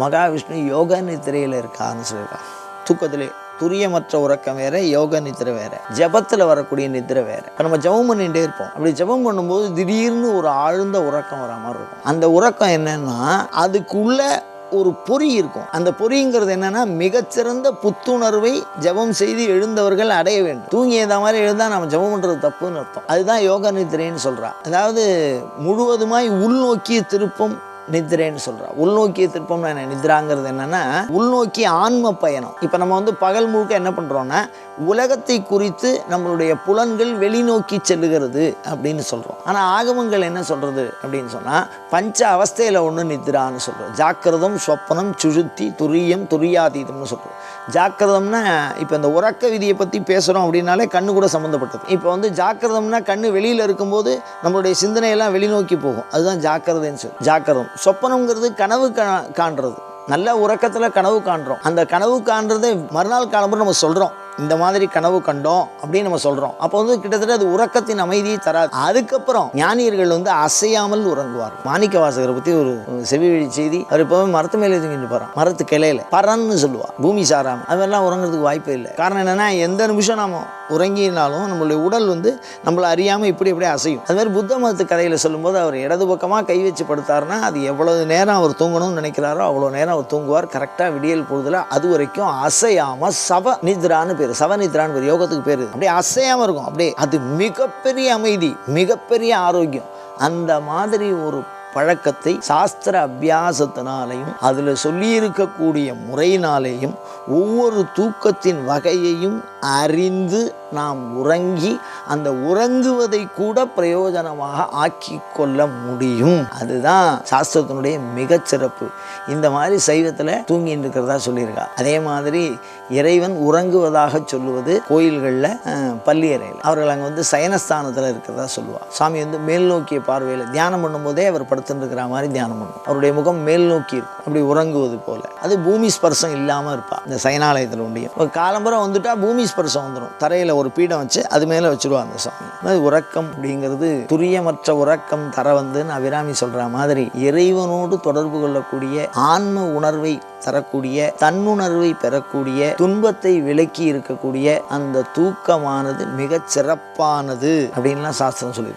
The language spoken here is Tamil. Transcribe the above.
மகாவிஷ்ணு யோக நித்திரையில் இருக்கான்னு சொல்லியிருக்காங்க. தூக்கத்திலே துரியமற்ற உறக்கம் வேற, யோக நித்திரை வேற, ஜபத்தில் வரக்கூடிய நித்திரை வேற. இப்போ நம்ம ஜபம் பண்ணிகிட்டே இருப்போம். அப்படி ஜபம் பண்ணும்போது திடீர்னு ஒரு ஆழ்ந்த உறக்கம் வர மாதிரி இருக்கும். அந்த உறக்கம் என்னன்னா அதுக்குள்ள ஒரு பொறி இருக்கும். அந்த பொறிங்கிறது என்னன்னா மிகச்சிறந்த புத்துணர்வை ஜபம் செய்து எழுந்தவர்கள் அடைய வேண்டும். தூங்கி இந்த மாதிரி எழுந்தா நம்ம ஜபம் பண்றது தப்புன்னு அர்த்தம். அதுதான் யோக நித்திரைன்னு சொல்றா. அதாவது முழுவதுமாய் உள்நோக்கிய திருப்பம் நித்திரைன்னு சொல்றா. உள்நோக்கிய திருப்பம்னா என்ன? நித்ராங்கிறது என்னன்னா உள்நோக்கி ஆன்ம பயணம். இப்போ நம்ம பகல் முழுக்க என்ன பண்றோம்னா உலகத்தை குறித்து நம்மளுடைய புலன்கள் வெளிநோக்கி செல்லுகிறது அப்படின்னு சொல்றோம். ஆனா ஆகமங்கள் என்ன சொல்றது அப்படின்னு சொன்னா பஞ்ச அவஸ்தையில ஒண்ணு நித்ரான்னு சொல்றோம். ஜாக்கிரதம், சொப்பனம், சுழுத்தி, துரியம், துரியாதீதம்னு சொல்றோம். ஜாக்கிரதம்னா இப்போ இந்த உறக்க விதியை பத்தி பேசுறோம் அப்படின்னாலே கண்ணு கூட சம்மந்தப்பட்டது. இப்போ ஜாக்கிரதம்னா கண்ணு வெளியில இருக்கும்போது நம்மளுடைய சிந்தனையெல்லாம் வெளிநோக்கி போகும். அதுதான் ஜாக்கிரதைன்னு சொல்லி. ஜாக்கிரதம். சொப்பனம்ங்கிறது கனவு காண்றது. நல்ல உறக்கத்தில் கனவு காண்றோம். அந்த கனவு காண்றதை மறுநாள் காலம்புற நம்ம சொல்கிறோம், இந்த மாதிரி கனவு கண்டோம் அப்படின்னு நம்ம சொல்கிறோம். அப்போ கிட்டத்தட்ட அது உறக்கத்தின் அமைதியை தராது. அதுக்கப்புறம் ஞானியர்கள் அசையாமல் உறங்குவார். மாணிக்க வாசகரை பற்றி ஒரு செவி வழி செய்தி. அவர் இப்போவே மரத்து மேலே தூங்கிட்டு போகிறான். மரத்து கிளையில பரன்னு சொல்லுவார். பூமி சாராமல் அதெல்லாம் உறங்குறதுக்கு வாய்ப்பே இல்லை. காரணம் என்னென்னா எந்த நிமிஷம் நாம உறங்கினாலும் நம்மளுடைய உடல் நம்மளை அறியாமல் இப்படி இப்படி அசையும். அது மாதிரி புத்த மதத்து கதையில் சொல்லும்போது அவர் இடது பக்கமாக கை வச்சு படுத்தாருன்னா அது எவ்வளவு நேரம் அவர் தூங்கணும்னு நினைக்கிறாரோ அவ்வளோ நேரம் அவர் தூங்குவார். கரெக்டாக விடியல் பொழுதுல அது வரைக்கும் அசையாமல் சவ நித்ரான்னு பேர். சவநித்ரான்னு பேர், யோகத்துக்கு பேர். அப்படியே அசையாமல் இருக்கும். அப்படியே அது மிகப்பெரிய அமைதி, மிகப்பெரிய ஆரோக்கியம். அந்த மாதிரி ஒரு பழக்கத்தை சாஸ்திர அபியாசத்தினாலையும் அதில் சொல்லியிருக்கக்கூடிய முறையினாலேயும் ஒவ்வொரு தூக்கத்தின் வகையையும் அறிந்து நாம் உறங்கி அந்த உறங்குவதை கூட பிரயோஜனமாக ஆக்கி கொள்ள முடியும். அதுதான் சாஸ்திரத்தினுடைய மிகச்சிறப்பு. இந்த மாதிரி சைவத்தில் தூங்கிட்டு இருக்கிறதா சொல்லியிருக்கா. அதே மாதிரி இறைவன் உறங்குவதாக சொல்லுவது கோயில்களில் பள்ளியறையில் அவர்கள் அங்கே சயனஸ்தானத்தில் இருக்கிறதா சொல்லுவார். சாமி மேல் நோக்கிய பார்வையில் தியானம் பண்ணும்போதே அவர் படுத்துருக்கிற மாதிரி தியானம் பண்ணும். அவருடைய முகம் மேல் நோக்கி இருக்கும், அப்படி உறங்குவது போல. அது பூமி ஸ்பர்சம் இல்லாமல் இருப்பா. இந்த சயனாலயத்தில் உண்டியும் ஒரு காலம்புறம் வந்துட்டா பூமி ஸ்பர்சம் வந்துடும். தரையில் ஒரு பீடம் வச்சு அது மேலே வச்சுருவாங்க அந்த சாமி. உறக்கம் அப்படிங்கிறது துரியமற்ற உறக்கம் தர அபிராமி சொல்ற மாதிரி இறைவனோடு தொடர்பு கொள்ளக்கூடிய ஆன்ம உணர்வை தரக்கூடிய, தன்னுணர்வை பெறக்கூடிய, துன்பத்தை விலக்கி இருக்கக்கூடிய அந்த தூக்கமானது மிகச் சிறப்பானது அப்படின்லாம் சாஸ்திரம் சொல்லி.